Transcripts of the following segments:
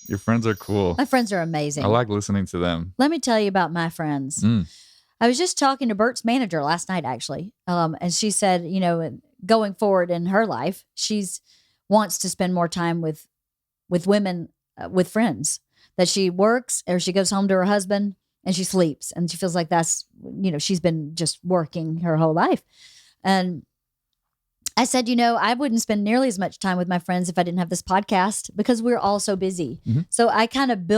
Your friends are cool. My friends are amazing. I like listening to them. Let me tell you about my friends. I was just talking to Bert's manager last night, actually. And she said, going forward in her life, she's wants to spend more time with women, with friends, that she works or she goes home to her husband and she sleeps. And she feels like that's, she's been just working her whole life. And I said, I wouldn't spend nearly as much time with my friends if I didn't have this podcast because we're all so busy. Mm-hmm. So I kind of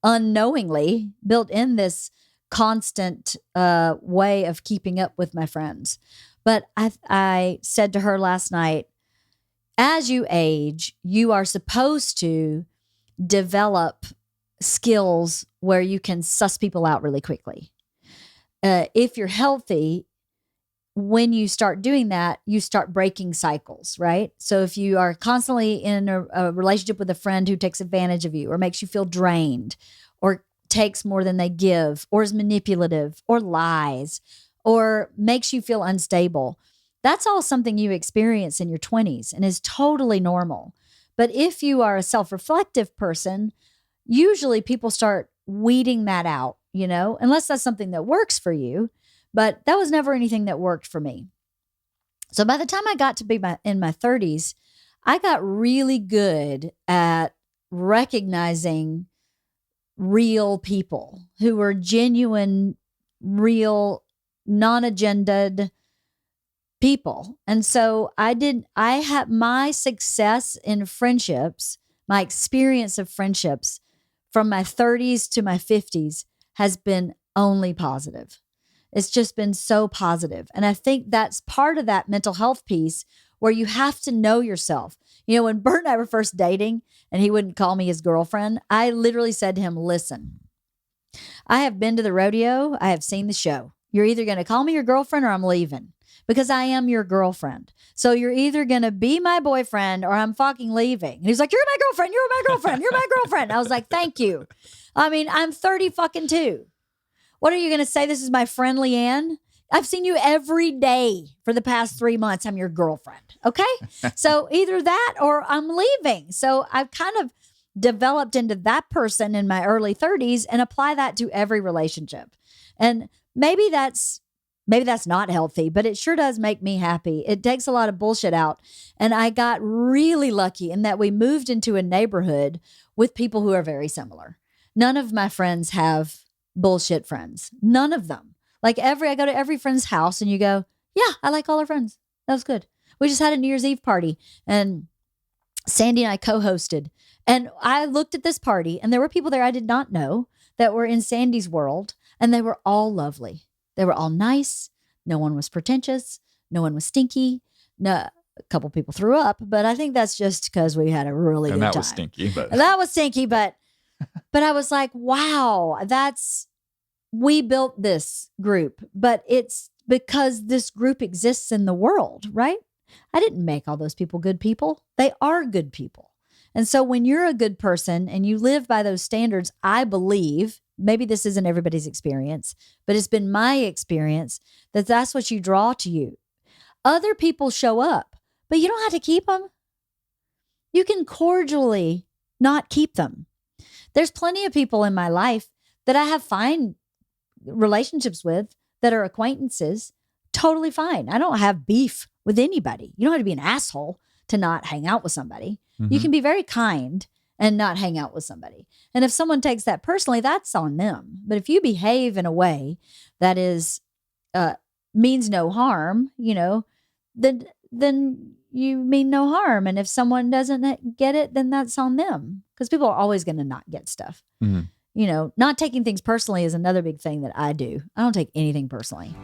unknowingly built in this constant way of keeping up with my friends. But I said to her last night, as you age, you are supposed to develop skills where you can suss people out really quickly. If you're healthy, when you start doing that, you start breaking cycles, right? So if you are constantly in a relationship with a friend who takes advantage of you or makes you feel drained or takes more than they give or is manipulative or lies or makes you feel unstable, that's all something you experience in your 20s and is totally normal. But if you are a self-reflective person, usually people start weeding that out, unless that's something that works for you. But that was never anything that worked for me. So by the time I got to be in my 30s, I got really good at recognizing real people who were genuine, real, non-agended people. And so I had my success in friendships, my experience of friendships from my 30s to my 50s has been only positive. It's just been so positive. And I think that's part of that mental health piece where you have to know yourself. When Bert and I were first dating and he wouldn't call me his girlfriend, I literally said to him, listen, I have been to the rodeo. I have seen the show. You're either going to call me your girlfriend or I'm leaving because I am your girlfriend. So you're either going to be my boyfriend or I'm fucking leaving. And he's like, you're my girlfriend. You're my girlfriend. You're my girlfriend. I was like, thank you. I mean, I'm 30 fucking 2. What are you going to say? This is my friend Leanne? I've seen you every day for the past 3 months. I'm your girlfriend. Okay. So either that or I'm leaving. So I've kind of developed into that person in my early 30s and apply that to every relationship. And maybe that's not healthy, but it sure does make me happy. It takes a lot of bullshit out. And I got really lucky in that we moved into a neighborhood with people who are very similar. None of my friends have bullshit friends. None of them. Like I go to every friend's house and you go, yeah, I like all our friends. That was good. We just had a New Year's Eve party and Sandy and I co-hosted. And I looked at this party and there were people there I did not know that were in Sandy's world and they were all lovely. They were all nice. No one was pretentious. No one was stinky. No, a couple people threw up, but I think that's just because we had a really good time. And that was stinky, but that was stinky, but I was like, wow, we built this group, but it's because this group exists in the world, right? I didn't make all those people good people. They are good people. And so when you're a good person and you live by those standards, I believe, maybe this isn't everybody's experience, but it's been my experience that that's what you draw to you. Other people show up, but you don't have to keep them. You can cordially not keep them. There's plenty of people in my life that I have fine relationships with that are acquaintances, totally fine. I don't have beef with anybody. You don't have to be an asshole to not hang out with somebody. Mm-hmm. You can be very kind and not hang out with somebody. And if someone takes that personally, that's on them. But if you behave in a way that is means no harm, then you mean no harm. And if someone doesn't get it, then that's on them. Because people are always going to not get stuff. Mm-hmm. Not taking things personally is another big thing that I do. I don't take anything personally.